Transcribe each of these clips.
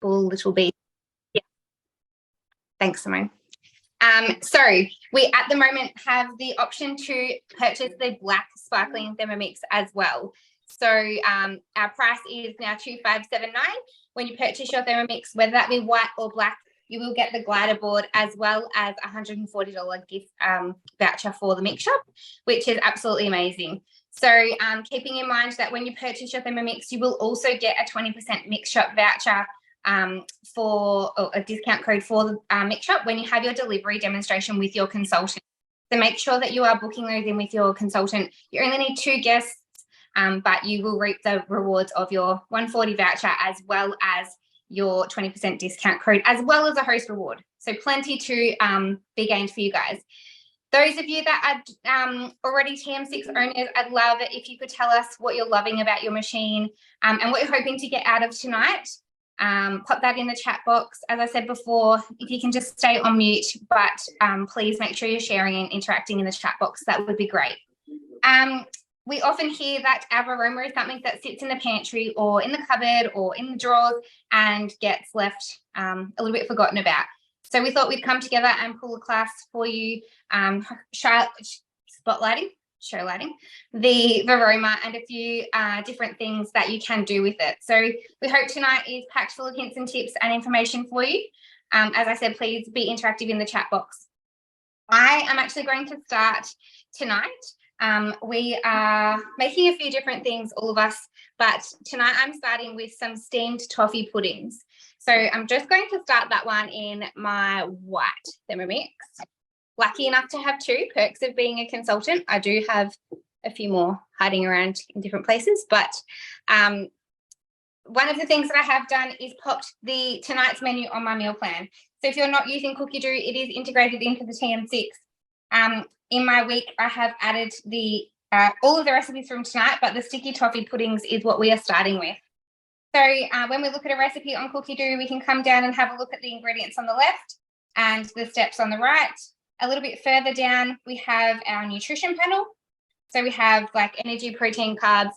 little beads. Yeah. Thanks, Simone. So we at the moment have the option to purchase the black sparkling Thermomix as well. So our price is now $2,579. When you purchase your Thermomix, whether that be white or black, you will get the glider board as well as a $140 gift voucher for the mix shop, which is absolutely amazing. So keeping in mind that when you purchase your Thermomix, you will also get a 20% mix shop voucher for a discount code for the mix shop when you have your delivery demonstration with your consultant. So make sure that you are booking those in with your consultant. You only need 2 guests, but you will reap the rewards of your $140 voucher as well as your 20% discount code, as well as a host reward. So plenty to be gained for you guys. Those of you that are already TM6 owners, I'd love it if you could tell us what you're loving about your machine and what you're hoping to get out of tonight. Pop that in the chat box. As I said before, if you can just stay on mute, but please make sure you're sharing and interacting in the chat box. That would be great. We often hear that our Varoma is something that sits in the pantry or in the cupboard or in the drawers and gets left a little bit forgotten about. So we thought we'd come together and pull a class for you, showlighting the Varoma and a few different things that you can do with it. So we hope tonight is packed full of hints and tips and information for you. As I said, please be interactive in the chat box. I am actually going to start tonight. We are making a few different things, all of us, but tonight I'm starting with some steamed toffee puddings. So I'm just going to start that one in my white Thermomix. Lucky enough to have 2 perks of being a consultant. I do have a few more hiding around in different places, but one of the things that I have done is popped tonight's menu on my meal plan. So if you're not using Cookie Do, it is integrated into the TM6. In my week, I have added all of the recipes from tonight, but the sticky toffee puddings is what we are starting with. So when we look at a recipe on Cookie Do, we can come down and have a look at the ingredients on the left and the steps on the right. A little bit further down, we have our nutrition panel. So we have like energy, protein, carbs,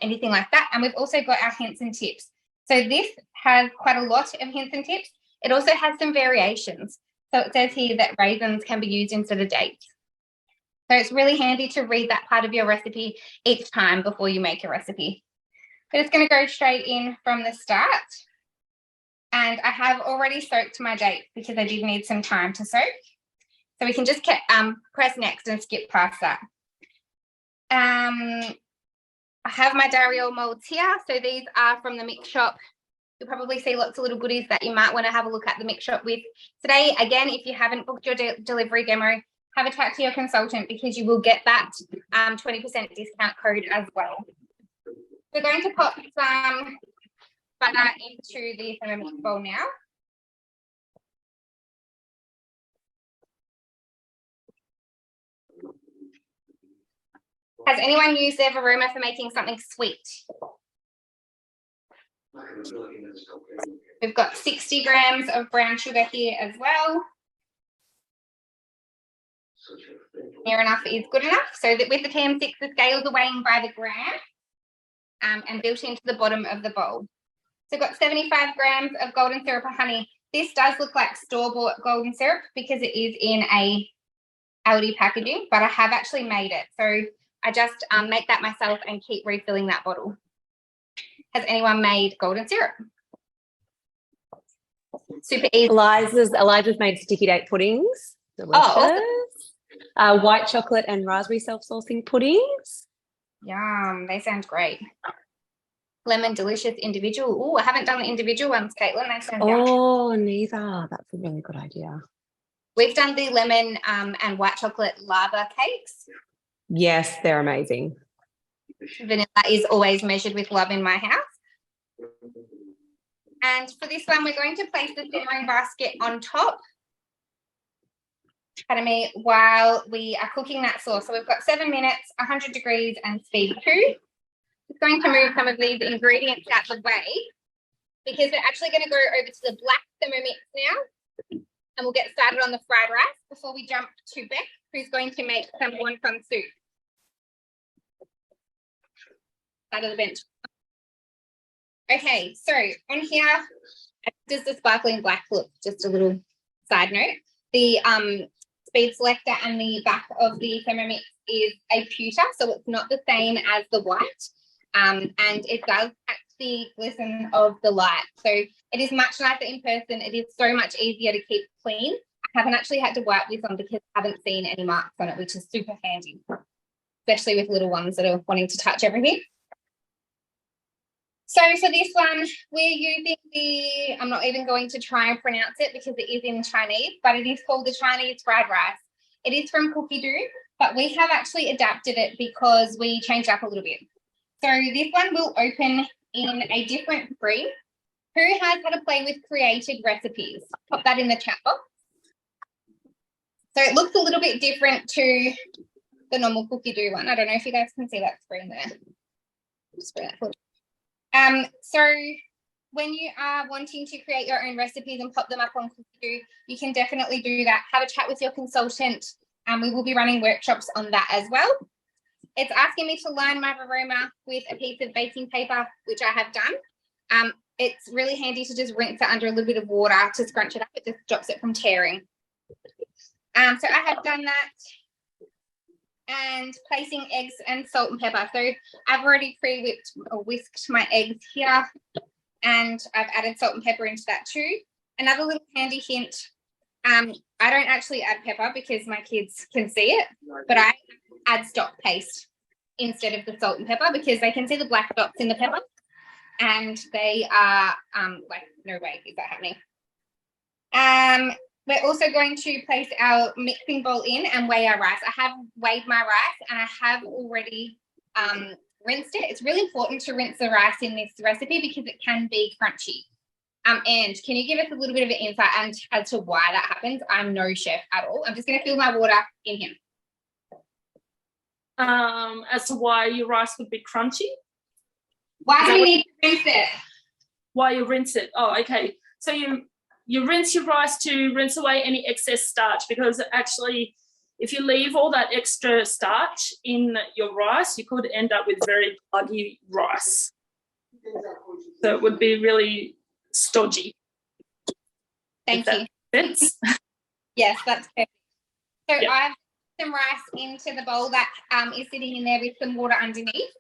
anything like that. And we've also got our hints and tips. So this has quite a lot of hints and tips. It also has some variations. So it says here that raisins can be used instead of dates. So it's really handy to read that part of your recipe each time before you make a recipe. But it's going to go straight in from the start. And I have already soaked my dates because I did need some time to soak. So we can just press next and skip past that. I have my Dario molds here. So these are from the mix shop. You'll probably see lots of little goodies that you might want to have a look at the mix shop with. Today, again, if you haven't booked your delivery demo, have a chat to your consultant because you will get that 20% discount code as well. We're going to pop some butter into the Thermomix bowl now. Has anyone used their Varoma for making something sweet? We've got 60 grams of brown sugar here as well. Near enough is good enough. So that with the TM6, the scales are weighing by the gram and built into the bottom of the bowl. So I've got 75 grams of golden syrup or honey. This does look like store-bought golden syrup because it is in a Aldi packaging, but I have actually made it. So I just make that myself and keep refilling that bottle. Has anyone made golden syrup? Super easy. Elijah's made sticky date puddings. Delicious. Oh, awesome. White chocolate and raspberry self-saucing puddings. Yum, they sound great. Lemon delicious individual. Oh, I haven't done the individual ones, Caitlin. They sound neither. That's a really good idea. We've done the lemon and white chocolate lava cakes. Yes, they're amazing. Vanilla is always measured with love in my house. And for this one, we're going to place the simmering basket on top. Pardon me, while we are cooking that sauce. So we've got 7 minutes, 100 degrees and speed 2. Just going to move some of these ingredients out of the way because we're actually going to go over to the black Thermomix now and we'll get started on the fried rice before we jump to Beck, who's going to make some wonton soup. Out of the bench. Okay, so on here Does the sparkling black look? Just a little side note. The speed selector and the back of the Thermomix is a pewter, so it's not the same as the white. And it does catch the glisten of the light. So it is much nicer in person. It is so much easier to keep clean. I haven't actually had to wipe this on because I haven't seen any marks on it, which is super handy, especially with little ones that are wanting to touch everything. So for this one, we're using the, I'm not even going to try and pronounce it because it is in Chinese, but it is called the Chinese fried rice. It is from Cookie Doo, but we have actually adapted it because we changed up a little bit. So this one will open in a different screen. Who has had a play with created recipes? Pop that in the chat box. So it looks a little bit different to the normal Cookie Doo one. I don't know if you guys can see that screen there. Just bring that forward. So when you are wanting to create your own recipes and pop them up on Cookie Doo, you can definitely do that. Have a chat with your consultant, and we will be running workshops on that as well. It's asking me to line my Varoma with a piece of baking paper, which I have done. It's really handy to just rinse it under a little bit of water to scrunch it up. It just stops it from tearing. So I have done that. And placing eggs and salt and pepper. So I've already pre-whipped or whisked my eggs here, and I've added salt and pepper into that too. Another little handy hint, I don't actually add pepper because my kids can see it, but I add stock paste instead of the salt and pepper because they can see the black dots in the pepper, and they are like, no way is that happening. We're also going to place our mixing bowl in and weigh our rice. I have weighed my rice and I have already rinsed it. It's really important to rinse the rice in this recipe because it can be crunchy. And can you give us a little bit of an insight as to why that happens? I'm no chef at all. I'm just going to fill my water in here. As to why your rice would be crunchy? Why do we need to rinse it? Why you rinse it? Oh, okay. So you rinse your rice to rinse away any excess starch, because actually if you leave all that extra starch in your rice, you could end up with very bloody rice. So it would be really stodgy. Thank you. Sense? Yes, that's perfect. So Yep. I've put some rice into the bowl that is sitting in there with some water underneath.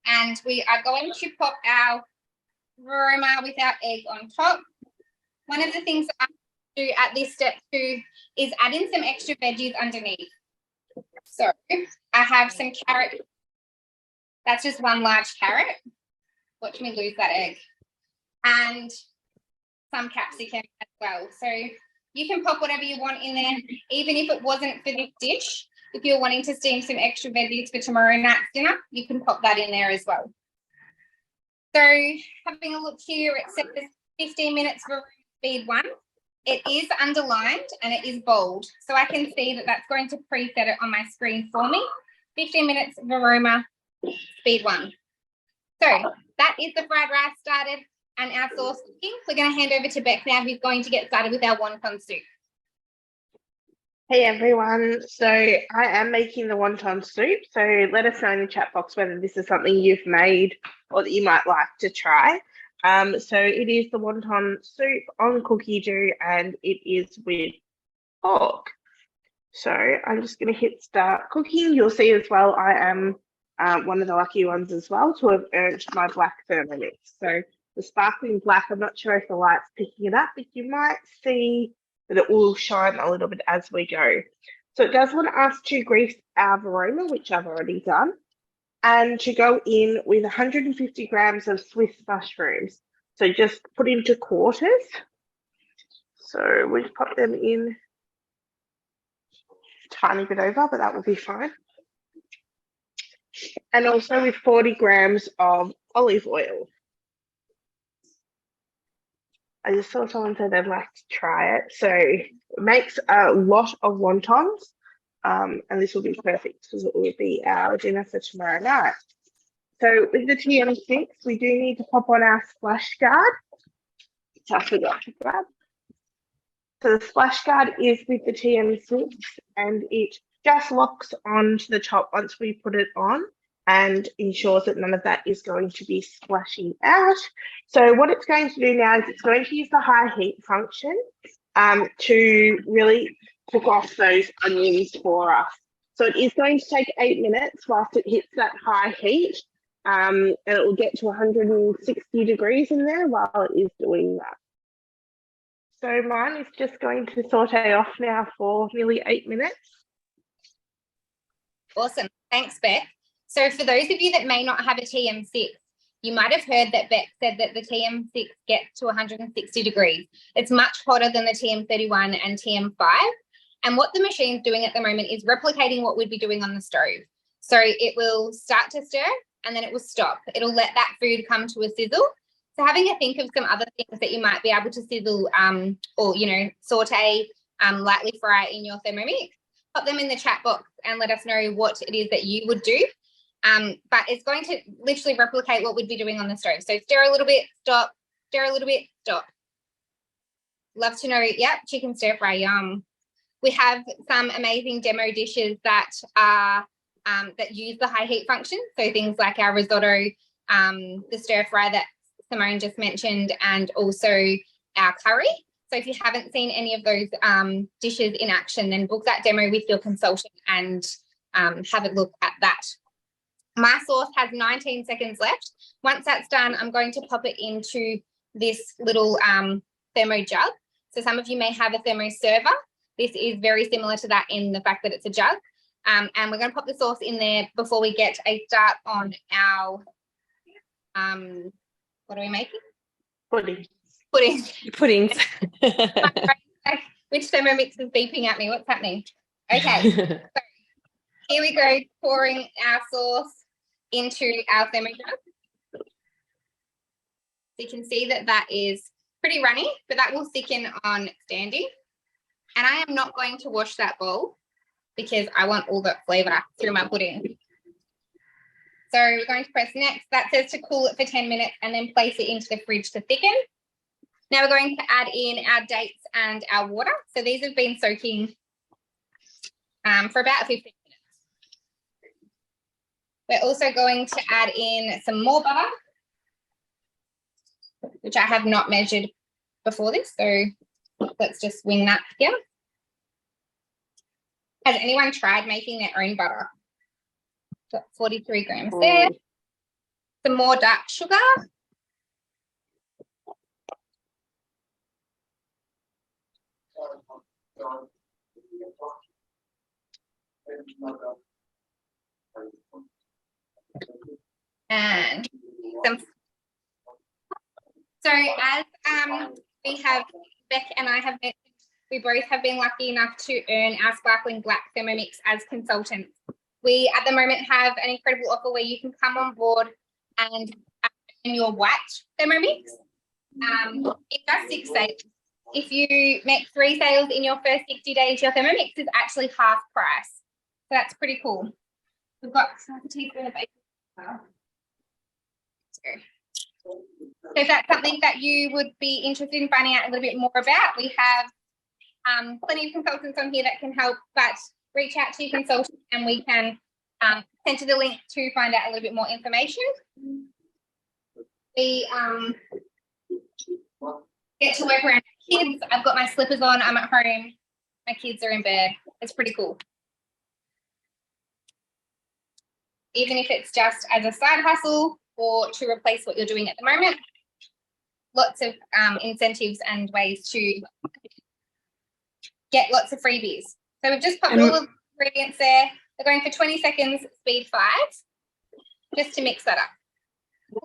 And we are going to pop our Varoma with our egg on top. One of the things that I do at this step too is add in some extra veggies underneath. So I have some carrot. That's just one large carrot. Watch me lose that egg. And some capsicum as well. So you can pop whatever you want in there, even if it wasn't for this dish. If you're wanting to steam some extra veggies for tomorrow night's dinner, you can pop that in there as well. So having a look here, it says 15 minutes for speed 1. It is underlined and it is bold. So I can see that that's going to preset it on my screen for me. 15 minutes Varoma, speed 1. So that is the fried rice started and our sauce cooking. We're going to hand over to Beck now, who's going to get started with our wonton soup. Hey everyone, so I am making the wonton soup, so let us know in the chat box whether this is something you've made or that you might like to try. So it is the wonton soup on Cookie Doo and it is with pork. So I'm just going to hit start cooking. You'll see as well I am one of the lucky ones as well to have earned my black Thermomix. So the sparkling black, I'm not sure if the light's picking it up, but you might see that it will shine a little bit as we go. So it does want us to grease our Varoma, which I've already done, and to go in with 150 grams of Swiss mushrooms. So just put into quarters. So we'll pop them in a tiny bit over, but that will be fine. And also with 40 grams of olive oil. I just saw someone say they'd like to try it. So it makes a lot of wontons, and this will be perfect because it will be our dinner for tomorrow night. So with the TM6, we do need to pop on our splash guard, which I forgot to grab. So the splash guard is with the TM6 and it just locks onto the top once we put it on. and ensures that none of that is going to be splashing out. So what it's going to do now is it's going to use the high heat function to really cook off those onions for us. So it is going to take 8 minutes whilst it hits that high heat, and it will get to 160 degrees in there while it is doing that. So mine is just going to saute off now for nearly 8 minutes. Awesome. Thanks, Beth. So for those of you that may not have a TM6, you might have heard that Beth said that the TM6 gets to 160 degrees. It's much hotter than the TM31 and TM5. And what the machine's doing at the moment is replicating what we'd be doing on the stove. So it will start to stir and then it will stop. It'll let that food come to a sizzle. So having a think of some other things that you might be able to sizzle or, you know, saute, lightly fry in your Thermomix, pop them in the chat box and let us know what it is that you would do. But it's going to literally replicate what we'd be doing on the stove. So stir a little bit, stop, stir a little bit, stop. Love to know, yep, chicken stir fry, yum. We have some amazing demo dishes that are that use the high heat function. So things like our risotto, the stir fry that Simone just mentioned, and also our curry. So if you haven't seen any of those dishes in action, then book that demo with your consultant and have a look at that. My sauce has 19 seconds left. Once that's done, I'm going to pop it into this little thermo jug. So some of you may have a thermo server. This is very similar to that in the fact that it's a jug. And we're going to pop the sauce in there before we get a start on our, what are we making? Pudding. Puddings. Which Thermomix is beeping at me? What's happening? Okay. So here we go, pouring our sauce into our thermo jug. So you can see that that is pretty runny, but that will thicken on standing. And I am not going to wash that bowl because I want all that flavour through my pudding. So we're going to press next. That says to cool it for 10 minutes and then place it into the fridge to thicken. Now we're going to add in our dates and our water. So these have been soaking for about 15 minutes. We're also going to add in some more butter, which I have not measured before this. So let's just wing that here. Has anyone tried making their own butter? Got 43 grams there. Some more dark sugar. And some. So as we have, Beck and I have mentioned, we both have been lucky enough to earn our Sparkling Black Thermomix as consultants. We at the moment have an incredible offer where you can come on board and earn your white Thermomix. It does 6 sales. If you make 3 sales in your first 60 days, your Thermomix is actually half price. So that's pretty cool. We've got a teaspoon of bacon. So if that's something that you would be interested in finding out a little bit more about, we have plenty of consultants on here that can help, but reach out to your consultant and we can send you the link to find out a little bit more information. We get to work around kids. I've got my slippers on, I'm at home, my kids are in bed. It's pretty cool. Even if it's just as a side hustle or to replace what you're doing at the moment, lots of incentives and ways to get lots of freebies. So we've just popped all of the ingredients there. They're going for 20 seconds, speed 5, just to mix that up.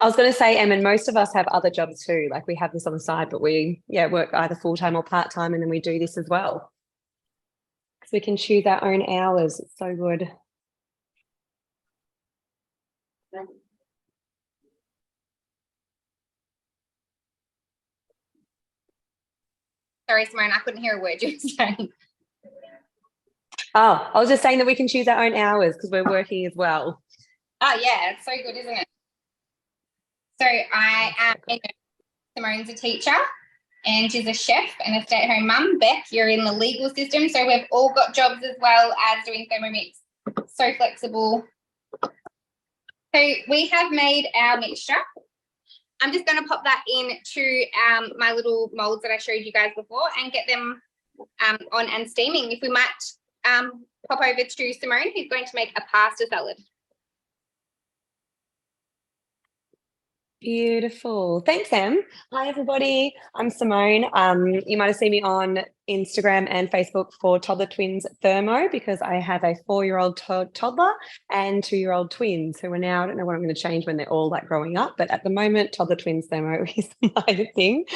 I was going to say, Em, and most of us have other jobs too. Like we have this on the side, but we work either full-time or part-time, and then we do this as well. So we can choose our own hours. It's so good. Sorry, Simone, I couldn't hear a word you were saying. Oh, I was just saying that we can choose our own hours because we're working as well. Oh, yeah, it's so good, isn't it? So I am a nurse. Simone's a teacher and she's a chef and a stay-at-home mum. Beth, you're in the legal system, so we've all got jobs as well as doing Thermomix. So flexible. So we have made our mixture. I'm just going to pop that into my little molds that I showed you guys before and get them on and steaming. If we might pop over to Simone, who's going to make a pasta salad. Beautiful. Thanks, Em. Hi, everybody. I'm Simone. You might have seen me on Instagram and Facebook for Toddler Twins Thermo because I have a 4-year-old toddler and 2-year-old twins who are now, I don't know what I'm going to change when they're all like growing up, but at the moment, Toddler Twins Thermo is my thing.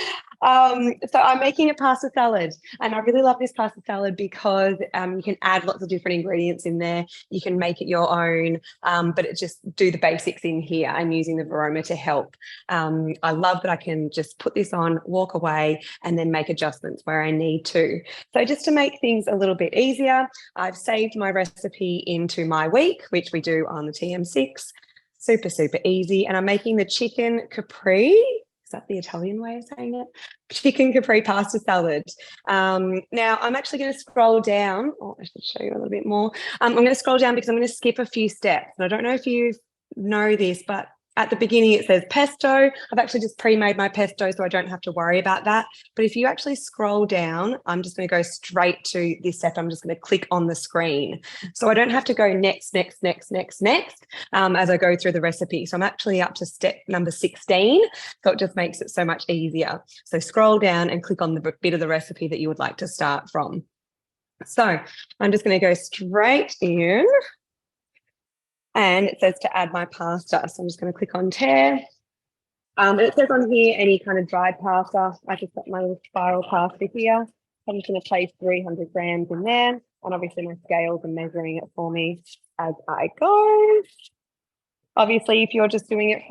So I'm making a pasta salad and I really love this pasta salad because you can add lots of different ingredients in there. You can make it your own, but it just do the basics in here. I'm using the Varoma to help. I love that I can just put this on, walk away, and then make adjustments where I need to. So just to make things a little bit easier, I've saved my recipe into my week, which we do on the TM6. Super, super easy. And I'm making the chicken capri. Is that the Italian way of saying it? Chicken capri pasta salad. Now I'm actually going to scroll down. Oh, I should show you a little bit more. I'm going to scroll down because I'm going to skip a few steps. And I don't know if you know this, but at the beginning it says pesto. I've actually just pre-made my pesto so I don't have to worry about that. But if you actually scroll down, I'm just going to go straight to this step. I'm just going to click on the screen. So I don't have to go next, as I go through the recipe. So I'm actually up to step number 16. So it just makes it so much easier. So scroll down and click on the bit of the recipe that you would like to start from. So I'm just going to go straight in. And it says to add my pasta. So I'm just going to click on tear. And it says on here, any kind of dried pasta. I just got my little spiral pasta here. I'm just going to place 300 grams in there. And obviously my scales are measuring it for me as I go. Obviously, if you're just doing it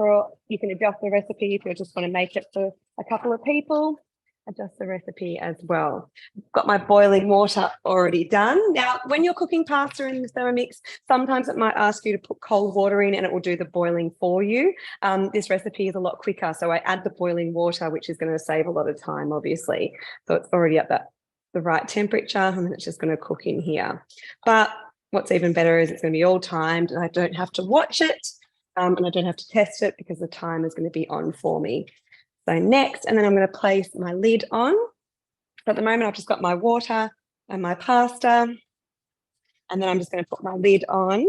you can adjust the recipe. If you just want to make it for a couple of people, adjust the recipe as well. Got my boiling water already done. Now, when you're cooking pasta in the Thermomix, sometimes it might ask you to put cold water in and it will do the boiling for you. This recipe is a lot quicker. So I add the boiling water, which is going to save a lot of time, obviously. So it's already at the right temperature and then it's just going to cook in here. But what's even better is it's going to be all timed and I don't have to watch it and I don't have to test it because the time is going to be on for me. So next, and then I'm going to place my lid on. So at the moment, I've just got my water and my pasta. And then I'm just going to put my lid on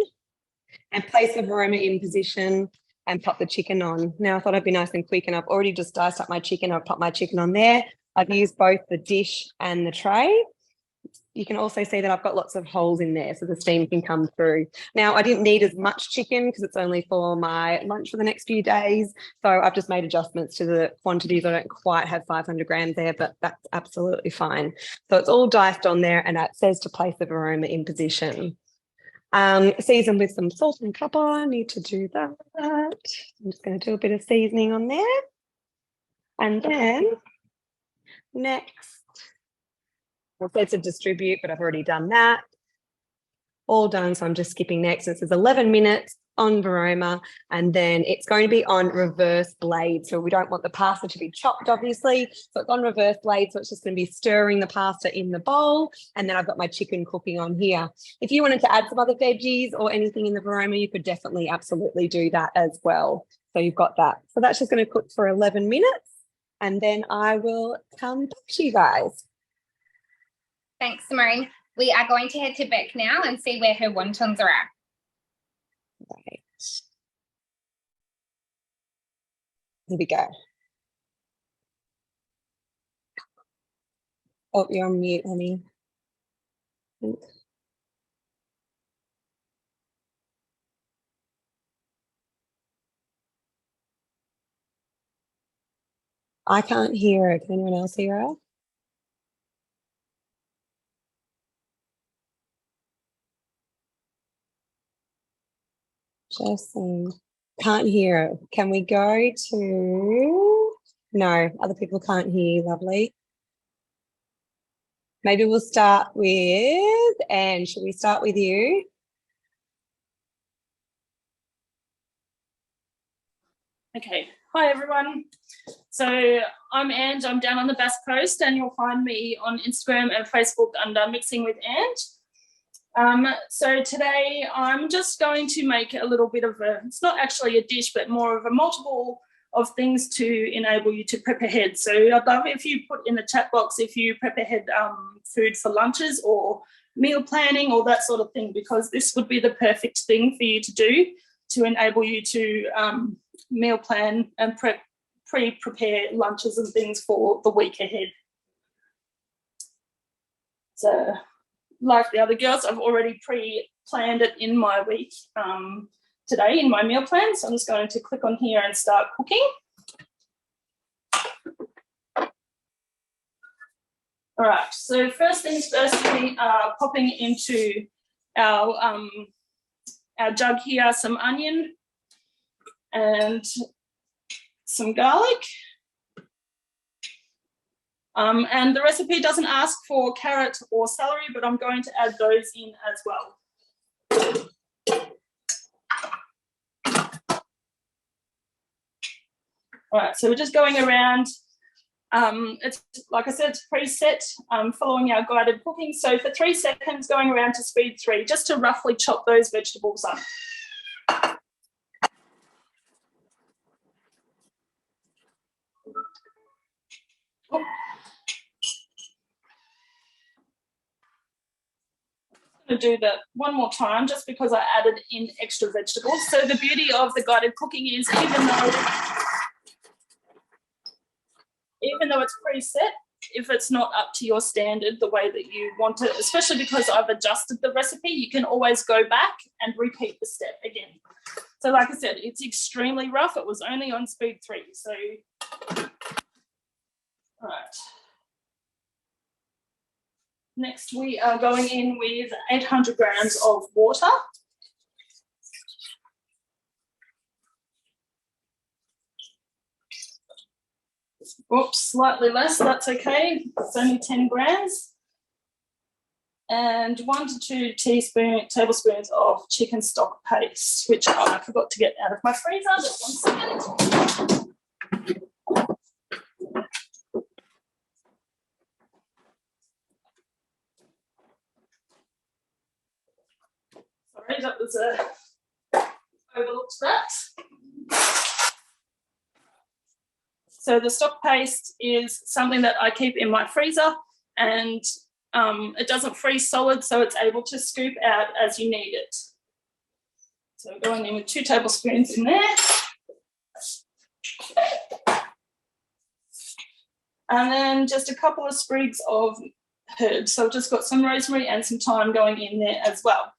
and place the Varoma in position and pop the chicken on. Now, I thought I'd be nice and quick, and I've already just diced up my chicken. I've popped my chicken on there. I've used both the dish and the tray. You can also see that I've got lots of holes in there so the steam can come through. Now, I didn't need as much chicken because it's only for my lunch for the next few days. So I've just made adjustments to the quantities. I don't quite have 500 grams there, but that's absolutely fine. So it's all diced on there and it says to place the Varoma in position. Season with some salt and pepper. I need to do that. I'm just going to do a bit of seasoning on there. And then next, it says to distribute, but I've already done that. All done, so I'm just skipping next. It says 11 minutes on Varoma, and then it's going to be on reverse blade. So we don't want the pasta to be chopped, obviously. So it's on reverse blade, so it's just going to be stirring the pasta in the bowl, and then I've got my chicken cooking on here. If you wanted to add some other veggies or anything in the Varoma, you could definitely absolutely do that as well. So you've got that. So that's just going to cook for 11 minutes, and then I will come back to you guys. Thanks, Simone. We are going to head to Beck now and see where her wontons are at. Right. Here we go. Oh, you're on mute, honey. I can't hear her. Can anyone else hear her? Just can't hear her. Can we go to... No, other people can't hear you, lovely. Maybe we'll start with Anne. Should we start with you? Okay. Hi, everyone. So I'm Ange. I'm down on the Basque Coast, and you'll find me on Instagram and Facebook under Mixing with Ange. So today I'm just going to make a little bit of it's not actually a dish, but more of a multiple of things to enable you to prep ahead. So I'd love if you put in the chat box if you prep ahead food for lunches or meal planning or that sort of thing, because this would be the perfect thing for you to do to enable you to meal plan and pre-prepare lunches and things for the week ahead. So like the other girls, I've already pre-planned it in my week today in my meal plan. So I'm just going to click on here and start cooking. All right, so first things first, we are popping into our jug here some onion and some garlic. And the recipe doesn't ask for carrot or celery, but I'm going to add those in as well. All right, so we're just going around. It's like I said, it's preset, following our guided cooking. So for 3 seconds, going around to speed 3, just to roughly chop those vegetables up. Oh. I'm going to do that one more time just because I added in extra vegetables. So the beauty of the guided cooking is even though it's preset, if it's not up to your standard the way that you want it, especially because I've adjusted the recipe, you can always go back and repeat the step again. So like I said, it's extremely rough. It was only on speed 3. So, all right. Next, we are going in with 800 grams of water. Oops, slightly less, that's okay. It's only 10 grams. And 1 to 2 tablespoons of chicken stock paste, which I forgot to get out of my freezer. Just 1 second. Sorry, that was overlooked that. So the stock paste is something that I keep in my freezer, and it doesn't freeze solid, so it's able to scoop out as you need it. So going in with 2 tablespoons in there. And then just a couple of sprigs of herbs. So I've just got some rosemary and some thyme going in there as well.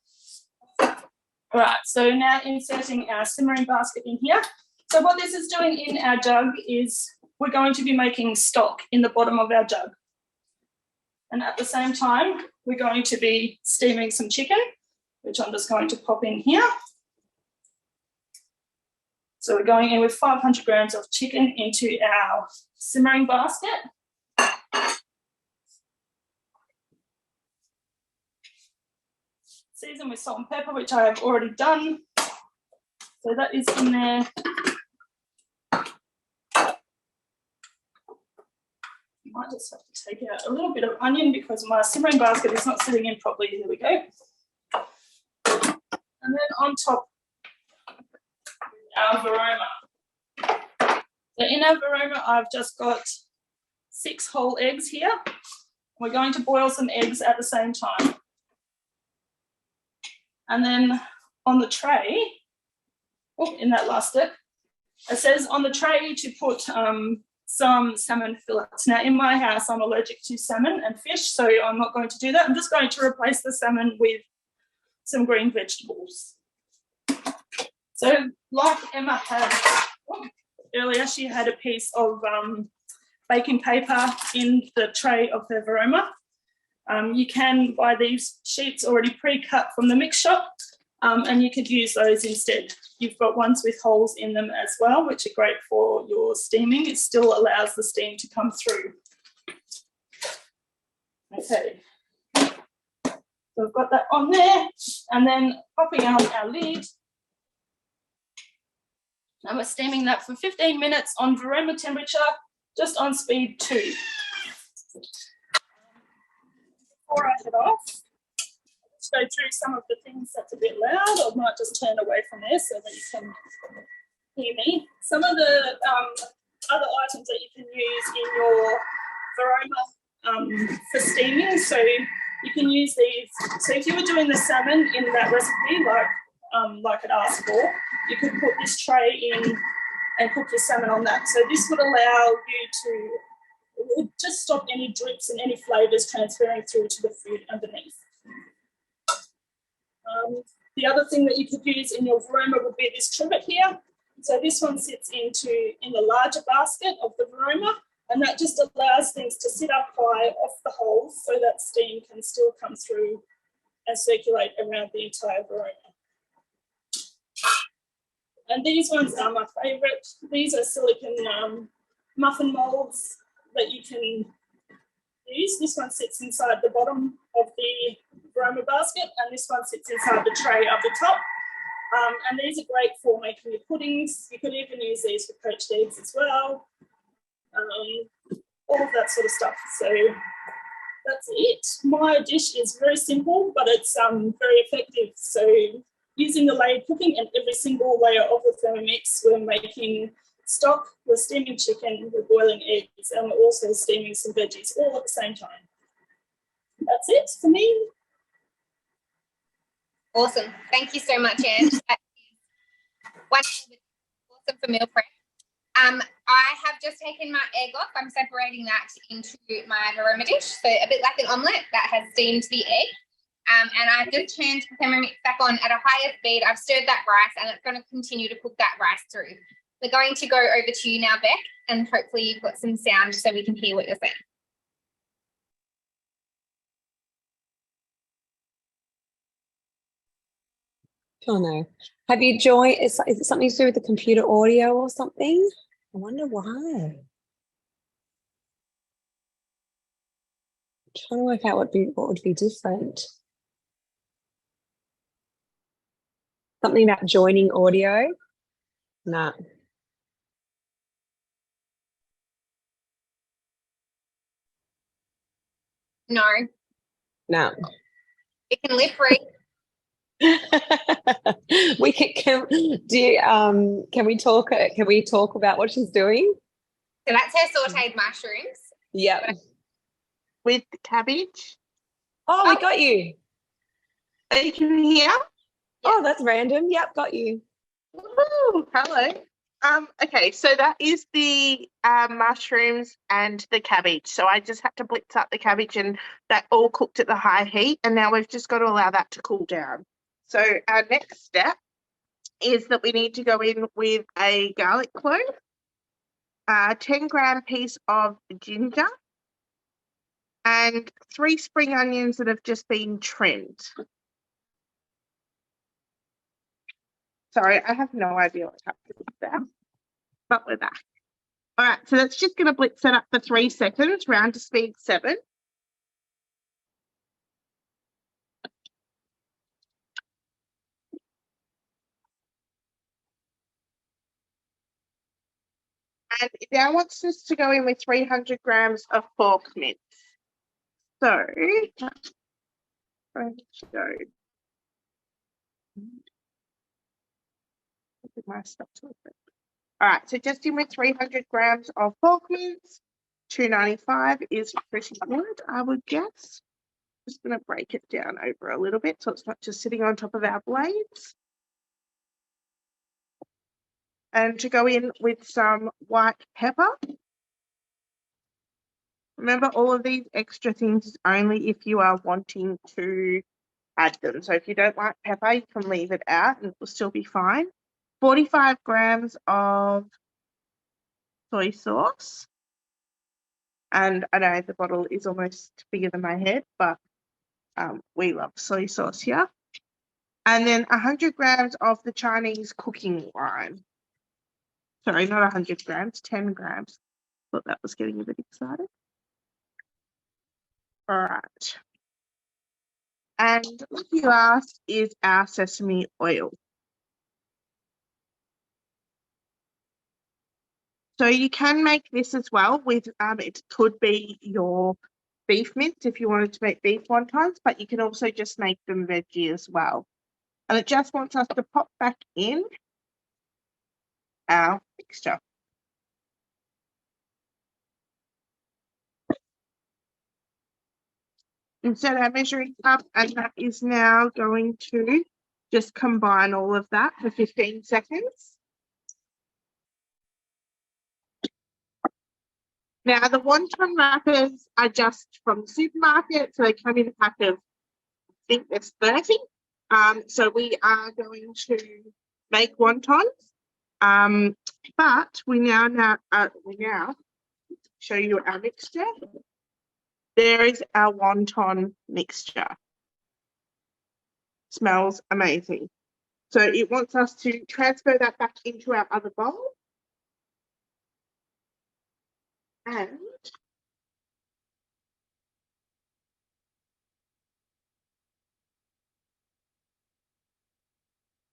All right, so now inserting our simmering basket in here. So what this is doing in our jug is we're going to be making stock in the bottom of our jug. And at the same time, we're going to be steaming some chicken, which I'm just going to pop in here. So we're going in with 500 grams of chicken into our simmering basket. Season with salt and pepper, which I have already done. So that is in there. I might just have to take out a little bit of onion because my simmering basket is not sitting in properly. Here we go. And then on top, our Varoma. So in our Varoma, I've just got 6 whole eggs here. We're going to boil some eggs at the same time. And then on the tray, in that last step, it says on the tray to put some salmon fillets. Now, in my house, I'm allergic to salmon and fish, so I'm not going to do that. I'm just going to replace the salmon with some green vegetables. So like Emma had earlier, she had a piece of baking paper in the tray of her Varoma. You can buy these sheets already pre-cut from the mix shop, and you could use those instead. You've got ones with holes in them as well, which are great for your steaming. It still allows the steam to come through. Okay, so we've got that on there, and then popping out our lid. And we're steaming that for 15 minutes on Varoma temperature, just on speed 2. Before I head off, go through some of the things that's a bit loud. I might just turn away from there so that you can hear me. Some of the other items that you can use in your Varoma for steaming, so you can use these. So if you were doing the salmon in that recipe, like it asked for, you could put this tray in and cook your salmon on that. So this would allow you to, it would just stop any drips and any flavours transferring through to the food underneath. The other thing that you could use in your Varoma would be this trivet here. So this one sits in the larger basket of the Varoma, and that just allows things to sit up high off the holes so that steam can still come through and circulate around the entire Varoma. And these ones are my favourite. These are silicone muffin moulds that you can use. This one sits inside the bottom of the Varoma basket, and this one sits inside the tray up the top. And these are great for making your puddings. You could even use these for poached eggs as well. All of that sort of stuff. So that's it. My dish is very simple, but it's very effective. So using the layered cooking and every single layer of the Thermomix, we're making stock, we're steaming chicken, we're boiling eggs, and we're also steaming some veggies all at the same time. That's it for me. Awesome. Thank you so much, Ange. That is awesome for meal prep. I have just taken my egg off. I'm separating that into my Varoma dish. So a bit like an omelette that has steamed the egg. And I've just turned the Thermomix back on at a higher speed. I've stirred that rice and it's going to continue to cook that rice through. We're going to go over to you now, Beck, and hopefully you've got some sound so we can hear what you're saying. Oh no. Have you joined? Is it something to do with the computer audio or something? I wonder why. I'm trying to work out what would be different. Something about joining audio? No. No, No. it can lip read. We can do you, can we talk about what she's doing? So that's her sauteed mushrooms. Yeah. With cabbage. Oh, we got you. Are you can hear? Oh, that's random. Yep, got you. Woo, hello. Okay, so that is the mushrooms and the cabbage. So I just had to blitz up the cabbage and that all cooked at the high heat, and now we've just got to allow that to cool down. So our next step is that we need to go in with a garlic clove, 10-gram piece of ginger, and 3 spring onions that have just been trimmed. Sorry, I have no idea what happened there, but we're back. All right, so that's just going to blitz that up for 3 seconds, round to speed 7. And it now wants us to go in with 300 grams of pork mince. So, all right, so just in with 300 grams of pork mince. $2.95 is pretty good, I would guess. Just going to break it down over a little bit so it's not just sitting on top of our blades. And to go in with some white pepper. Remember, all of these extra things is only if you are wanting to add them. So if you don't like pepper, you can leave it out and it will still be fine. 45 grams of soy sauce. And I know the bottle is almost bigger than my head, but we love soy sauce here. And then 100 grams of the Chinese cooking wine. Sorry, not 100 grams, 10 grams. Thought that was getting a bit excited. All right. And what you asked is our sesame oil. So you can make this as well with, it could be your beef mince if you wanted to make beef wontons, but you can also just make them veggie as well. And it just wants us to pop back in our mixture. Insert our measuring cup, and that is now going to just combine all of that for 15 seconds. Now, the wonton wrappers are just from the supermarket, so they come in a pack of, I think there's 30. So we are going to make wontons, but we now show you our mixture. There is our wonton mixture. Smells amazing. So it wants us to transfer that back into our other bowl. And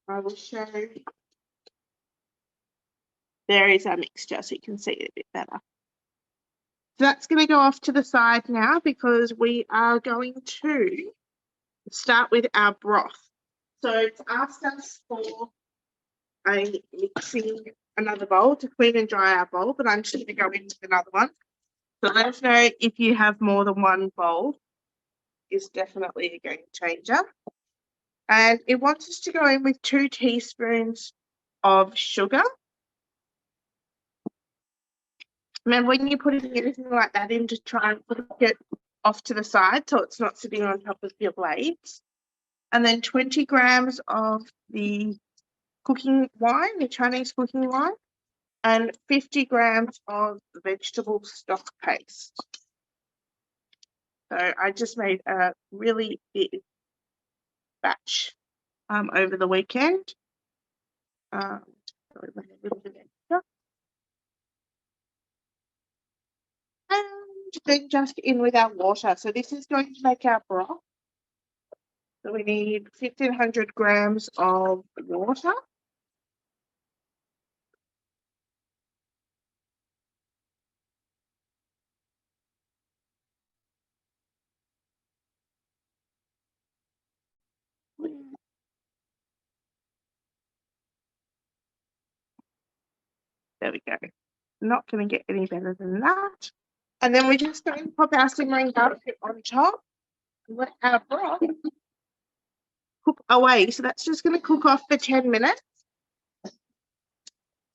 I will show, there is our mixture so you can see it a bit better. So that's going to go off to the side now because we are going to start with our broth. So it's asked us for a mixing another bowl to clean and dry our bowl, but I'm just going to go into another one. So let us know if you have more than one bowl. Is definitely a game changer. And it wants us to go in with 2 teaspoons of sugar. Remember, when you're putting anything like that in, just try and put it off to the side so it's not sitting on top of your blades. And then 20 grams of the cooking wine, the Chinese cooking wine, and 50 grams of vegetable stock paste. So I just made a really big batch over the weekend. So a little bit extra. And then just in with our water. So this is going to make our broth. So we need 1,500 grams of water. There we go. Not going to get any better than that. And then we're just going to pop our simmering basket on top and let our broth cook away. So that's just going to cook off for 10 minutes.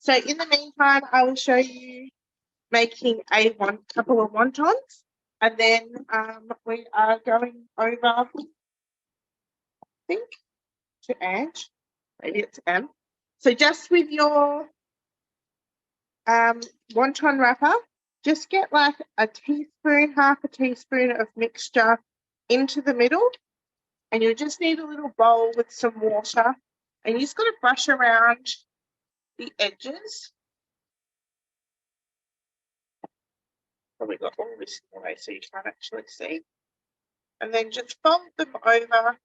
So in the meantime, I will show you making a couple of wontons. And then we are going over, I think, to Ange. Maybe it's M. So just with your wonton wrapper, just get like a teaspoon, half a teaspoon of mixture into the middle, and you just need a little bowl with some water, and you just got to brush around the edges. Probably got all this in the way so you can't actually see. And then just fold them over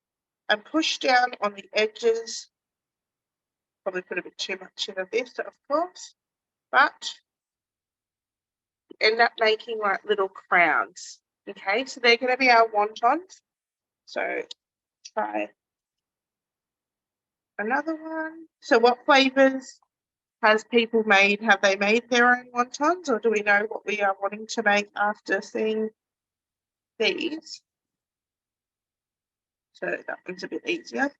and push down on the edges. Probably put a bit too much in of this, of course, but end up making like little crowns. Okay, so they're going to be our wontons. So try another one. So what flavors has people made? Have they made their own wontons, or do we know what we are wanting to make after seeing these? So that one's a bit easier.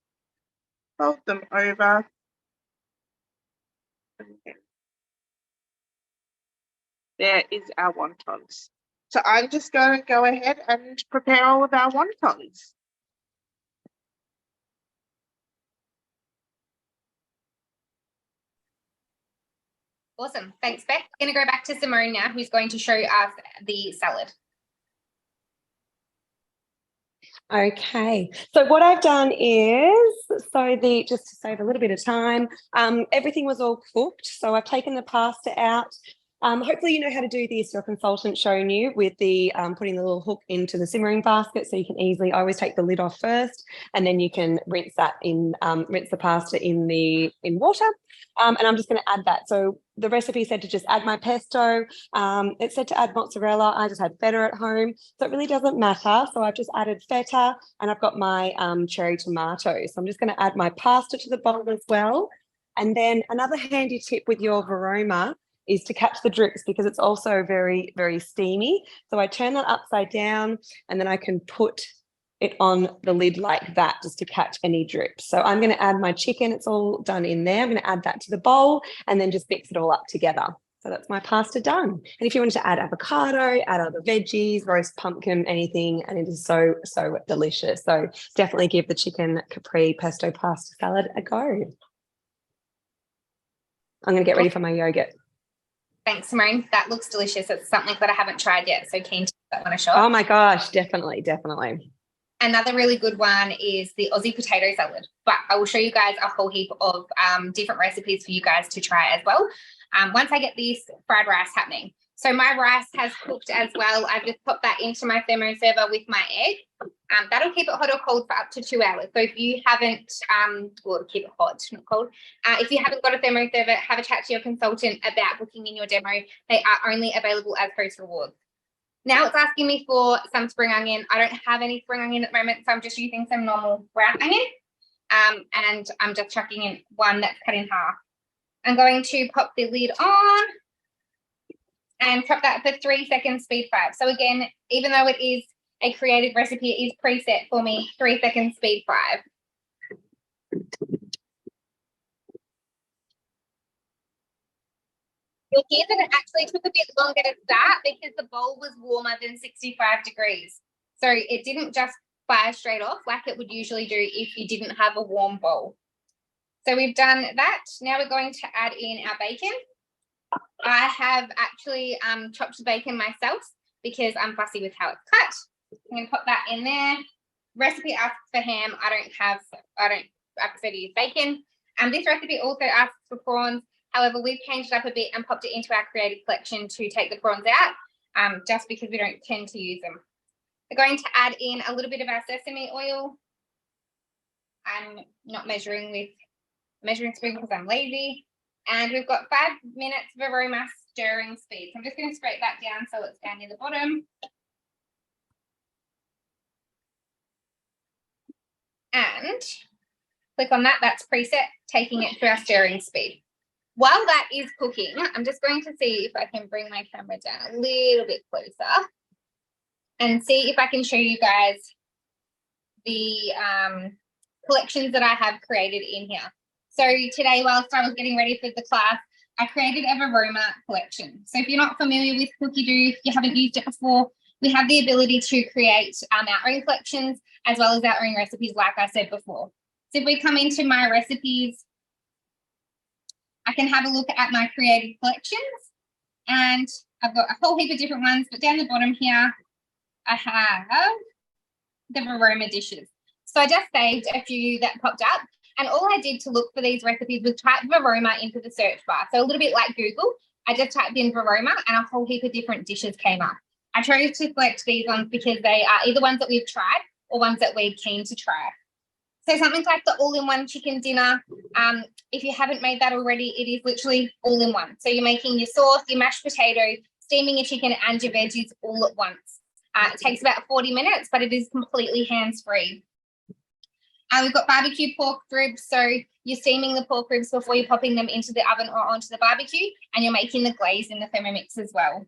Fold them over. And there is our wontons. So I'm just going to go ahead and prepare all of our wontons. Awesome. Thanks, Beck. I'm going to go back to Simone now, who's going to show us the salad. Okay, so what I've done is, just to save a little bit of time, everything was all cooked. So I've taken the pasta out Hopefully you know how to do this. Your consultant showing you with the putting the little hook into the simmering basket, so you can easily. I always take the lid off first, and then you can rinse that in rinse the pasta in water. And I'm just going to add that. So the recipe said to just add my pesto. It said to add mozzarella. I just had feta at home, so it really doesn't matter. So I've just added feta, and I've got my cherry tomatoes. So I'm just going to add my pasta to the bowl as well. And then another handy tip with your Varoma is to catch the drips, because it's also very, very steamy. So I turn that upside down, and then I can put it on the lid like that just to catch any drips. So I'm going to add my chicken. It's all done in there. I'm going to add that to the bowl and then just mix it all up together. So that's my pasta done. And if you wanted to add avocado, add other veggies, roast pumpkin, anything, and it is so, so delicious. So definitely give the chicken capri pesto pasta salad a go. I'm going to get ready for my yogurt. Thanks, Simone. That looks delicious. It's something that I haven't tried yet, so keen to give that one a shot. Oh my gosh, definitely, definitely. Another really good one is the Aussie potato salad, but I will show you guys a whole heap of different recipes for you guys to try as well once I get this fried rice happening. So my rice has cooked as well. I've just popped that into my thermoserver with my egg. That'll keep it hot or cold for up to 2 hours. So if you haven't, well, keep it hot, not cold. If you haven't got a thermoserver, have a chat to your consultant about booking in your demo. They are only available as post rewards. Now it's asking me for some spring onion. I don't have any spring onion at the moment, so I'm just using some normal brown onion. And I'm just chucking in one that's cut in half. I'm going to pop the lid on and chop that for 3 seconds, speed 5. So again, even though it is a creative recipe, it is preset for me, 3 seconds, speed 5. You'll hear that it actually took a bit longer to start because the bowl was warmer than 65 degrees. So it didn't just fire straight off like it would usually do if you didn't have a warm bowl. So we've done that. Now we're going to add in our bacon. I have actually chopped the bacon myself because I'm fussy with how it's cut. I'm going to put that in there. Recipe asks for ham. I prefer to use bacon. This recipe also asks for prawns. However, we've changed it up a bit and popped it into our creative collection to take the prawns out, just because we don't tend to use them. We're going to add in a little bit of our sesame oil. I'm not measuring with measuring spoon because I'm lazy. And we've got 5 minutes of Varoma stirring speed. So I'm just going to scrape that down so it's down near the bottom. And click on that. That's preset, taking it to our stirring speed. While that is cooking, I'm just going to see if I can bring my camera down a little bit closer and see if I can show you guys the collections that I have created in here. So today, whilst I was getting ready for the class, I created a Varoma collection. So if you're not familiar with Cookie Doo, if you haven't used it before, we have the ability to create our own collections as well as our own recipes, like I said before. So if we come into my recipes, I can have a look at my creative collections, and I've got a whole heap of different ones, but down the bottom here, I have the Varoma dishes. So I just saved a few that popped up, and all I did to look for these recipes was type Varoma into the search bar. So a little bit like Google, I just typed in Varoma and a whole heap of different dishes came up. I chose to select these ones because they are either ones that we've tried or ones that we're keen to try. So something like the all-in-one chicken dinner, if you haven't made that already, it is literally all-in-one. So you're making your sauce, your mashed potato, steaming your chicken and your veggies all at once. It takes about 40 minutes, but it is completely hands-free. We've got barbecue pork ribs. So you're steaming the pork ribs before you're popping them into the oven or onto the barbecue, and you're making the glaze in the Thermomix as well.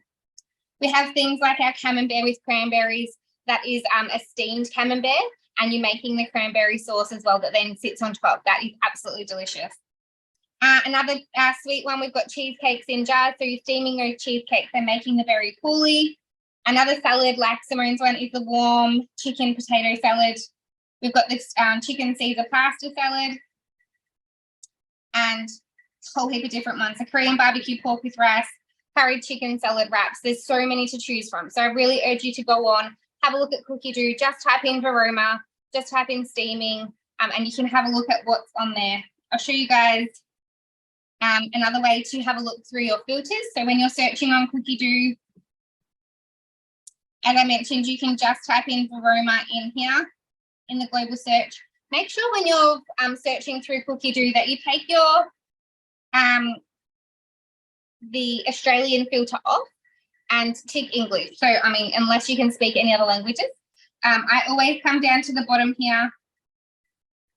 We have things like our camembert with cranberries. That is a steamed camembert, and you're making the cranberry sauce as well that then sits on top. That is absolutely delicious. Another sweet one, we've got cheesecakes in jars. So you're steaming those cheesecakes and making them very coolly. Another salad like Simone's one is the warm chicken potato salad. We've got this chicken Caesar pasta salad and a whole heap of different ones. A Korean barbecue pork with rice, curried chicken salad wraps. There's so many to choose from. So I really urge you to go on, have a look at Cookie Doo, just type in Varoma, just type in steaming, and you can have a look at what's on there. I'll show you guys Another way to have a look through your filters. So when you're searching on Cookie Dough, as I mentioned, you can just type in Varoma in here in the global search. Make sure when you're searching through Cookie Dough that you take your the Australian filter off and tick English. So, I mean, unless you can speak any other languages, I always come down to the bottom here,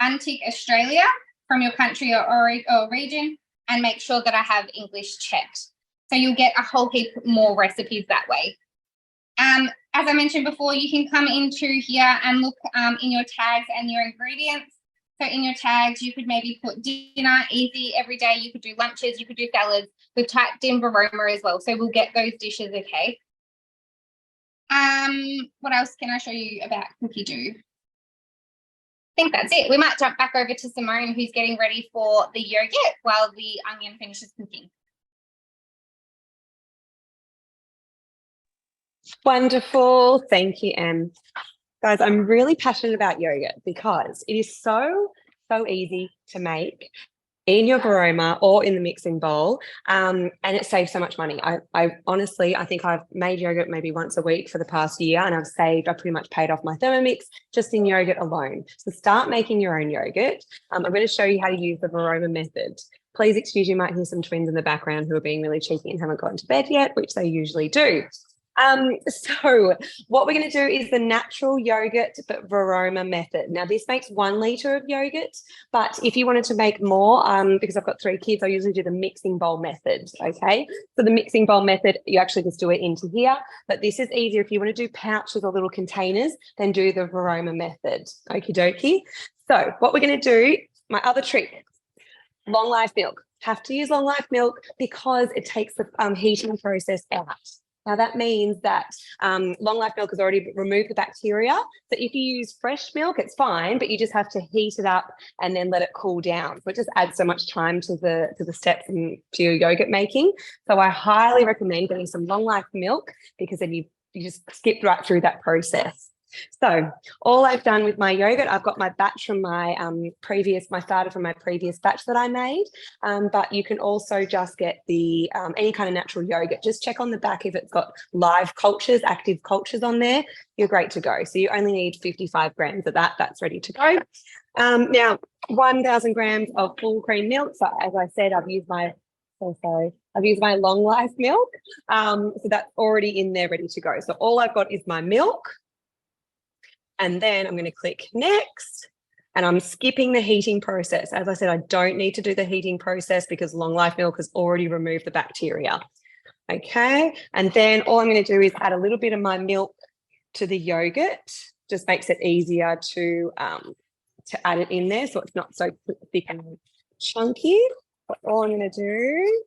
untick Australia from your country or region, and make sure that I have English checked. So you'll get a whole heap more recipes that way. As I mentioned before, you can come into here and look in your tags and your ingredients. So in your tags, you could maybe put dinner, easy, every day. You could do lunches, you could do salads. We've typed in Varoma as well, so we'll get those dishes, okay? What else can I show you about Cookie Dough? I think that's it. We might jump back over to Simone, who's getting ready for the yogurt while the onion finishes cooking. Wonderful. Thank you, Em. Guys, I'm really passionate about yogurt because it is so easy to make in your Varoma or in the mixing bowl, and it saves so much money. I honestly, I think I've made yogurt maybe once a week for the past year, and I pretty much paid off my Thermomix just in yogurt alone. So start making your own yogurt. I'm going to show you how to use the Varoma method. Please excuse, you might hear some twins in the background who are being really cheeky and haven't gotten to bed yet, which they usually do. So what we're going to do is the natural yogurt but Varoma method. Now this makes 1 litre of yogurt, but if you wanted to make more, because I've got 3 kids, I usually do the mixing bowl method, okay? So the mixing bowl method, you actually just do it into here, but this is easier if you want to do pouches or little containers, then do the Varoma method, okie dokie. So what we're going to do, my other trick, long life milk. Have to use long life milk because it takes the heating process out. Now that means that long life milk has already removed the bacteria. So if you use fresh milk, it's fine, but you just have to heat it up and then let it cool down. So it just adds so much time to the steps and to your yogurt making. So I highly recommend getting some long life milk because then you just skip right through that process. So all I've done with my yogurt, I've got my batch from my starter from my previous batch that I made, but you can also just get the any kind of natural yogurt. Just check on the back if it's got live cultures, active cultures on there, you're great to go. So you only need 55 grams of that, that's ready to go. Now 1,000 grams of full cream milk. So as I said, I've used my long life milk. So that's already in there ready to go. So all I've got is my milk. And then I'm going to click next, and I'm skipping the heating process. As I said, I don't need to do the heating process because long life milk has already removed the bacteria. Okay, and then all I'm going to do is add a little bit of my milk to the yogurt. Just makes it easier to add it in there so it's not so thick and chunky. But all I'm going to do,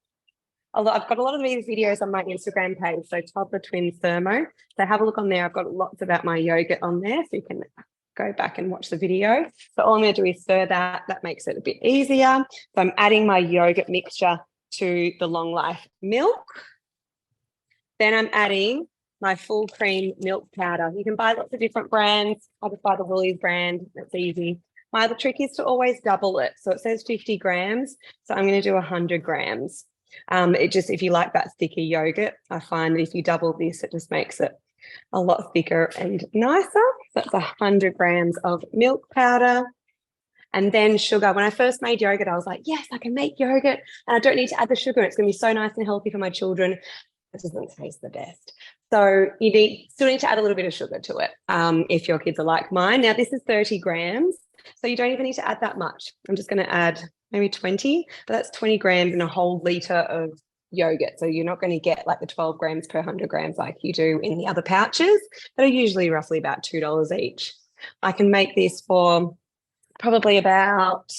I've got a lot of these videos on my Instagram page, so Toddler Twins Thermo. So have a look on there. I've got lots about my yogurt on there, so you can go back and watch the video. So all I'm going to do is stir that. That makes it a bit easier. So I'm adding my yogurt mixture to the long life milk. Then I'm adding my full cream milk powder. You can buy lots of different brands. I just buy the Woolies brand. That's easy. My other trick is to always double it. So it says 50 grams. So I'm going to do 100 grams. If you like that thicker yogurt, I find that if you double this, it just makes it a lot thicker and nicer. That's 100 grams of milk powder. And then sugar. When I first made yogurt, I was like, yes, I can make yogurt and I don't need to add the sugar. It's going to be so nice and healthy for my children. It doesn't taste the best. So you still need to add a little bit of sugar to it if your kids are like mine. Now this is 30 grams, so you don't even need to add that much. I'm just going to add maybe 20, but that's 20 grams in a whole litre of yogurt. So you're not going to get like the 12 grams per 100 grams like you do in the other pouches that are usually roughly about $2 each. I can make this for probably about,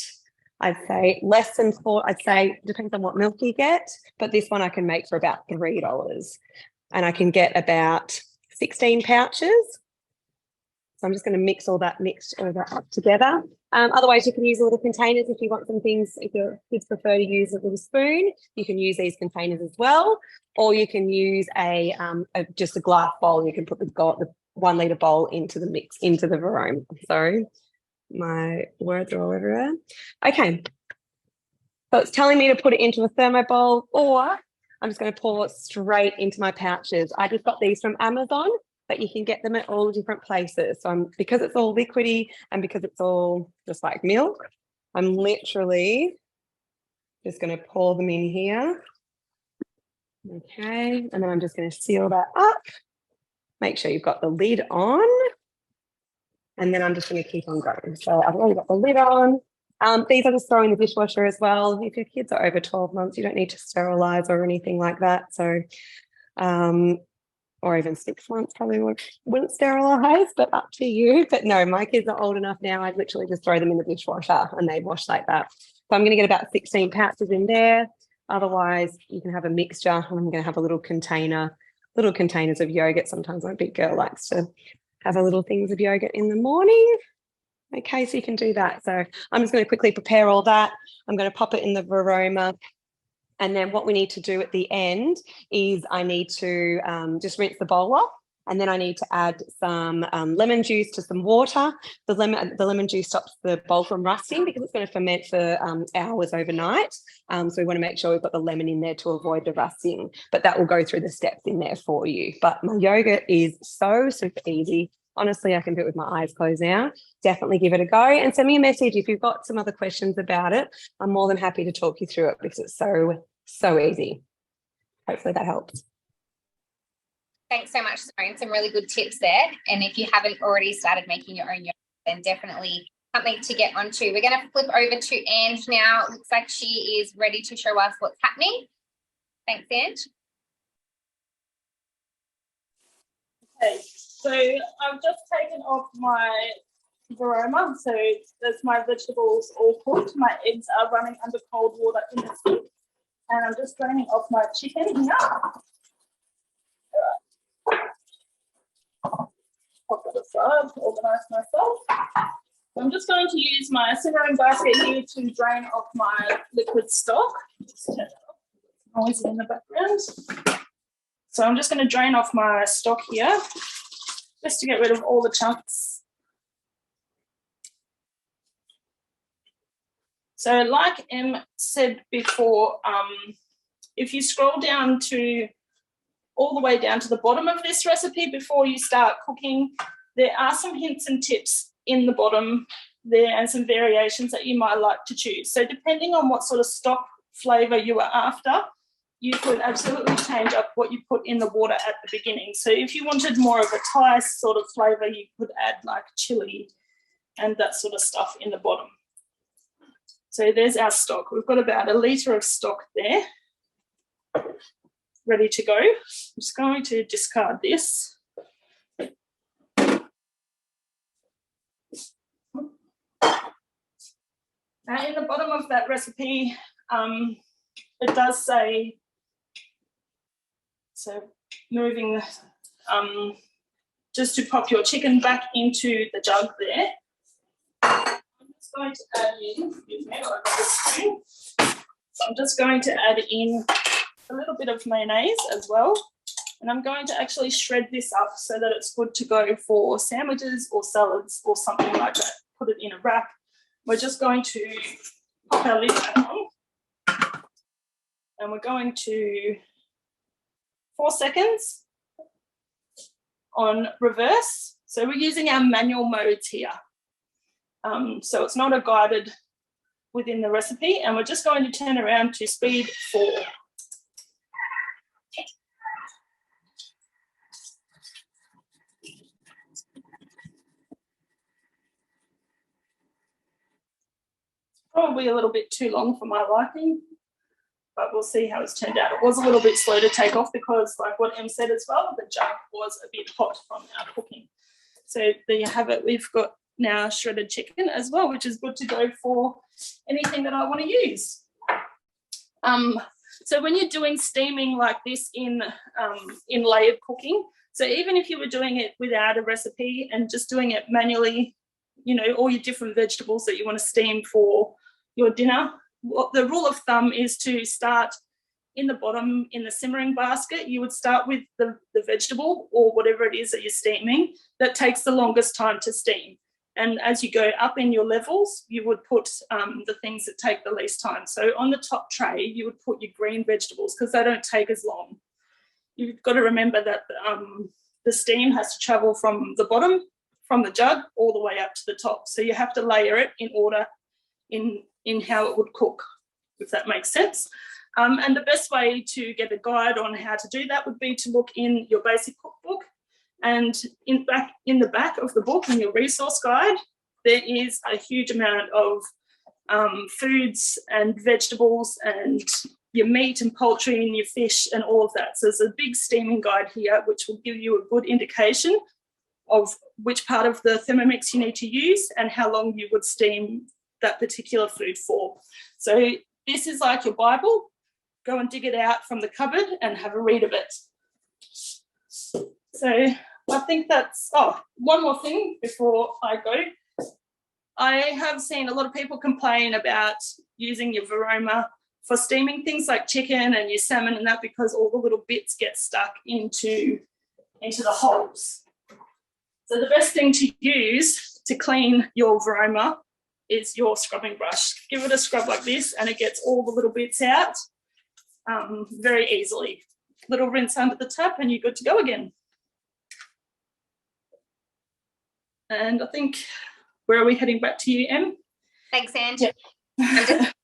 I'd say less than $4, I'd say depends on what milk you get, but this one I can make for about $3 and I can get about 16 pouches. So I'm just going to mix all that up together. Otherwise, you can use little containers if you want some things. If your kids prefer to use a little spoon, you can use these containers as well. Or you can use just a glass bowl. You can put the 1 litre bowl into the mix, into the Varoma. Sorry, my words are all everywhere. Okay. So it's telling me to put it into a thermo bowl, or I'm just going to pour it straight into my pouches. I just got these from Amazon, but you can get them at all different places. So because it's all liquidy and because it's all just like milk, I'm literally just going to pour them in here. Okay, and then I'm just going to seal that up. Make sure you've got the lid on. And then I'm just going to keep on going. So I've already got the lid on. These I just throw in the dishwasher as well. If your kids are over 12 months, you don't need to sterilize or anything like that. So, or even 6 months probably wouldn't sterilize, but up to you. But no, my kids are old enough now. I literally just throw them in the dishwasher and they wash like that. So I'm going to get about 16 pouches in there. Otherwise, you can have a mixture. And I'm going to have a little containers of yogurt. Sometimes my big girl likes to have a little things of yogurt in the morning. Okay, so you can do that. So I'm just going to quickly prepare all that. I'm going to pop it in the Varoma. And then what we need to do at the end is I need to just rinse the bowl off. And then I need to add some lemon juice to some water. The lemon juice stops the bowl from rusting because it's going to ferment for hours overnight. So we want to make sure we've got the lemon in there to avoid the rusting. But that will go through the steps in there for you. But my yogurt is so super easy. Honestly, I can do it with my eyes closed now. Definitely give it a go and send me a message if you've got some other questions about it. I'm more than happy to talk you through it because it's so easy. Hopefully that helps. Thanks so much, Simone. Some really good tips there. And if you haven't already started making your own yogurt, then definitely something to get onto. We're going to flip over to Ange now. It looks like she is ready to show us what's happening. Thanks, Ange. Okay, so I've just taken off my Varoma. So there's my vegetables all cooked. My eggs are running under cold water in the sink. And I'm just draining off my chicken here. Pop it aside, organise myself. I'm just going to use my simmering basket here to drain off my liquid stock. Just turn it off. Noisy in the background. So I'm just going to drain off my stock here, just to get rid of all the chunks. So like Em said before, if you scroll down to all the way down to the bottom of this recipe before you start cooking, there are some hints and tips in the bottom there and some variations that you might like to choose. So depending on what sort of stock flavour you are after, you could absolutely change up what you put in the water at the beginning. So if you wanted more of a Thai sort of flavour, you could add like chilli and that sort of stuff in the bottom. So there's our stock. We've got about 1 litre of stock there, ready to go. I'm just going to discard this. Now in the bottom of that recipe, it does say, so moving, just to pop your chicken back into the jug there. I'm just going to add in, excuse me, I've got the spoon. So I'm just going to add in a little bit of mayonnaise as well. And I'm going to actually shred this up so that it's good to go for sandwiches or salads or something like that. Put it in a wrap. We're just going to pop our lid back on. And we're going to 4 seconds on reverse. So we're using our manual modes here. So it's not a guided within the recipe. And we're just going to turn around to speed 4. Probably a little bit too long for my liking, but we'll see how it's turned out. It was a little bit slow to take off because, like what Em said as well, the jug was a bit hot from our cooking. So there you have it. We've got now shredded chicken as well, which is good to go for anything that I want to use. So when you're doing steaming like this in layered cooking, so even if you were doing it without a recipe and just doing it manually, you know, all your different vegetables that you want to steam for your dinner, the rule of thumb is to start in the bottom in the simmering basket. You would start with the vegetable or whatever it is that you're steaming that takes the longest time to steam. And as you go up in your levels, you would put the things that take the least time. So on the top tray, you would put your green vegetables because they don't take as long. You've got to remember that the steam has to travel from the bottom, from the jug, all the way up to the top. So you have to layer it in order in how it would cook, if that makes sense. And the best way to get a guide on how to do that would be to look in your basic cookbook. And in the back of the book, in your resource guide, there is a huge amount of foods and vegetables and your meat and poultry and your fish and all of that. So there's a big steaming guide here, which will give you a good indication of which part of the Thermomix you need to use and how long you would steam that particular food for. So this is like your Bible. Go and dig it out from the cupboard and have a read of it. So I think that's, one more thing before I go. I have seen a lot of people complain about using your Varoma for steaming things like chicken and your salmon and that because all the little bits get stuck into the holes. So the best thing to use to clean your Varoma is your scrubbing brush. Give it a scrub like this and it gets all the little bits out very easily. Little rinse under the tap and you're good to go again. And I think, where are we heading back to you, Em? Thanks, Ange. Yeah. I'm just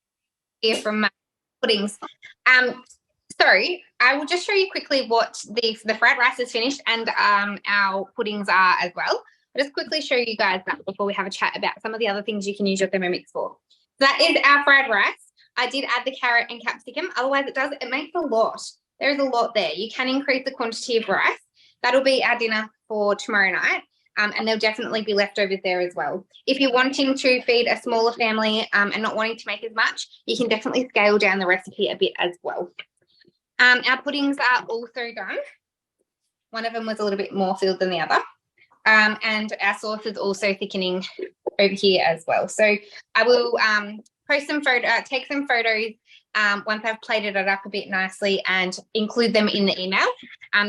here from puddings. Sorry, I will just show you quickly what the fried rice is finished and our puddings are as well. I'll just quickly show you guys that before we have a chat about some of the other things you can use your Thermomix for. So that is our fried rice. I did add the carrot and capsicum. Otherwise, it makes a lot. There is a lot there. You can increase the quantity of rice. That'll be our dinner for tomorrow night. And there'll definitely be leftovers there as well. If you're wanting to feed a smaller family and not wanting to make as much, you can definitely scale down the recipe a bit as well. Our puddings are also done. One of them was a little bit more filled than the other. And our sauce is also thickening over here as well. So I will take some photos once I've plated it up a bit nicely and include them in the email.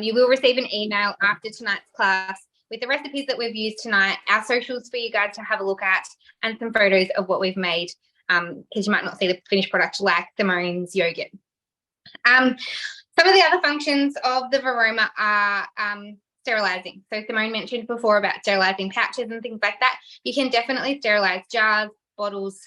You will receive an email after tonight's class with the recipes that we've used tonight, our socials for you guys to have a look at, and some photos of what we've made, because you might not see the finished product like the Moans yogurt. Some of the other functions of the Varoma are sterilising. So Simone mentioned before about sterilising pouches and things like that. You can definitely sterilise jars, bottles,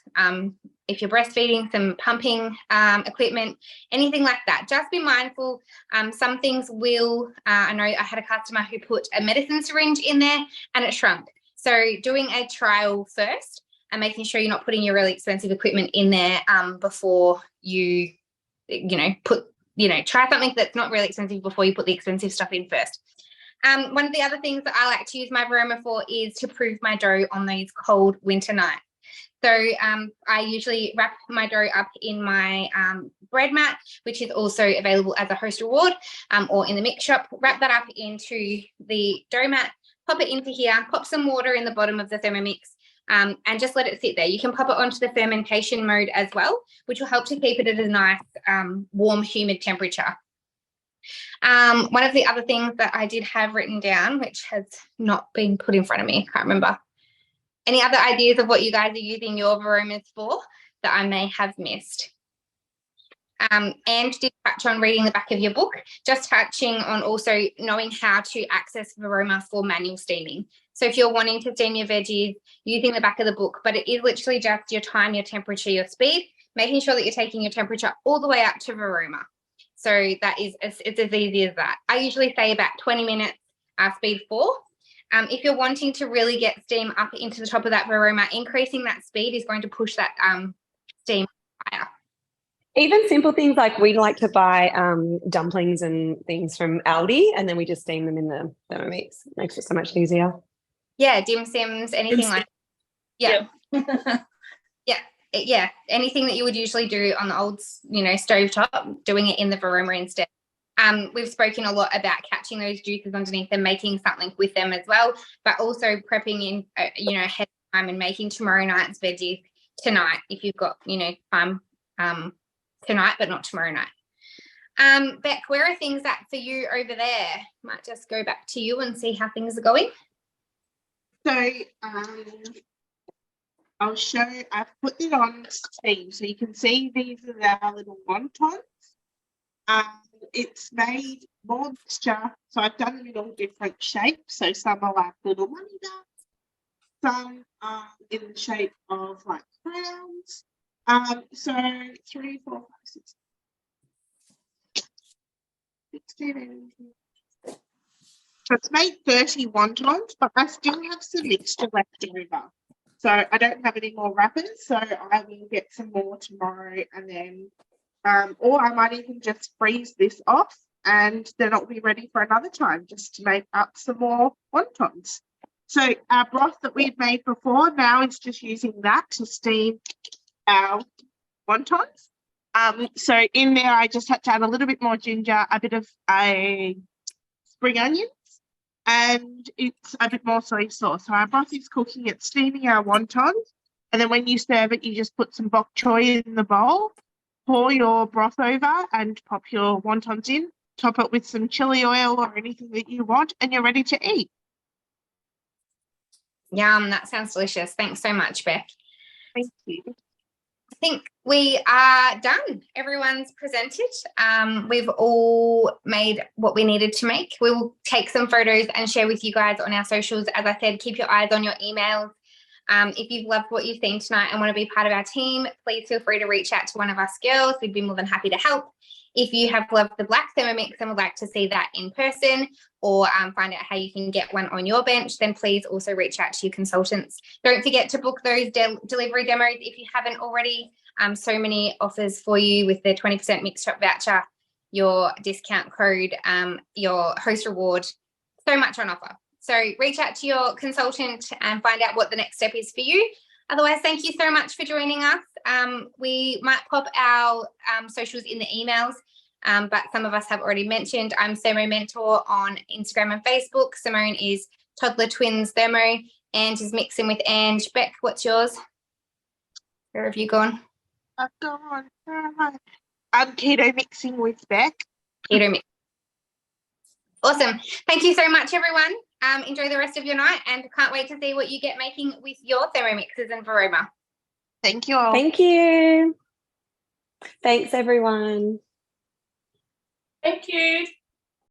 if you're breastfeeding, some pumping equipment, anything like that. Just be mindful. Some things will, I know I had a customer who put a medicine syringe in there and it shrunk. So doing a trial first and making sure you're not putting your really expensive equipment in there before you, try something that's not really expensive before you put the expensive stuff in first. One of the other things that I like to use my Varoma for is to prove my dough on these cold winter nights. So I usually wrap my dough up in my bread mat, which is also available as a host reward or in the mix shop. Wrap that up into the dough mat, pop it into here, pop some water in the bottom of the Thermomix and just let it sit there. You can pop it onto the fermentation mode as well, which will help to keep it at a nice warm, humid temperature. One of the other things that I did have written down, which has not been put in front of me, I can't remember. Any other ideas of what you guys are using your Varomas for that I may have missed? And did touch on reading the back of your book, just touching on also knowing how to access Varoma for manual steaming. So if you're wanting to steam your veggies, using the back of the book, but it is literally just your time, your temperature, your speed, making sure that you're taking your temperature all the way up to Varoma. So that is, it's as easy as that. I usually say about 20 minutes, speed 4. If you're wanting to really get steam up into the top of that Varoma, increasing that speed is going to push that steam higher. Even simple things like we like to buy dumplings and things from Aldi, and then we just steam them in the Thermomix. It makes it so much easier. Yeah, dim sims, anything like that. Yeah. Yeah, anything that you would usually do on the old, stovetop, doing it in the Varoma instead. We've spoken a lot about catching those juices underneath and making something with them as well, but also prepping in, ahead of time and making tomorrow night's veggies tonight if you've got, time tonight, but not tomorrow night. Beck, where are things at for you over there? Might just go back to you and see how things are going. So I'll show, I've put it on Steam so you can see these are our little wontons. It's made more mixture, so I've done them in all different shapes. So some are like little money bags, some are in the shape of like crowns. So 3, 4, 5, 6, 16. So it's made 30 wontons, but I still have some mixture left over. So I don't have any more wrappers, so I will get some more tomorrow, and then or I might even just freeze this off and then it'll be ready for another time just to make up some more wontons. So our broth that we've made before now is just using that to steam our wontons. So in there I just had to add a little bit more ginger, a bit of a spring onions, and it's a bit more soy sauce. So our broth is cooking, it's steaming our wontons, and then when you serve it, you just put some bok choy in the bowl, pour your broth over and pop your wontons in, top it with some chili oil or anything that you want, and you're ready to eat. Yum, that sounds delicious. Thanks so much, Beck. Thank you. I think we are done. Everyone's presented. We've all made what we needed to make. We will take some photos and share with you guys on our socials. As I said, keep your eyes on your emails. If you've loved what you've seen tonight and want to be part of our team, please feel free to reach out to one of us girls. We'd be more than happy to help. If you have loved the Black Thermomix and would like to see that in person, or find out how you can get one on your bench, then please also reach out to your consultants. Don't forget to book those delivery demos if you haven't already. So many offers for you with the 20% mixed shop voucher, your discount code, your host reward, so much on offer. So reach out to your consultant and find out what the next step is for you. Otherwise, thank you so much for joining us. We might pop our socials in the emails, but some of us have already mentioned. I'm Thermo Mentor on Instagram and Facebook. Simone is Toddler Twins Thermo. Ange is Mixing with Ange. Beck, what's yours? Where have you gone? I've gone. I'm Keto Mixing with Beck. Keto Mix. Awesome. Thank you so much, everyone. Enjoy the rest of your night and can't wait to see what you get making with your Thermomixes and Varoma. Thank you all. Thank you. Thanks, everyone. Thank you.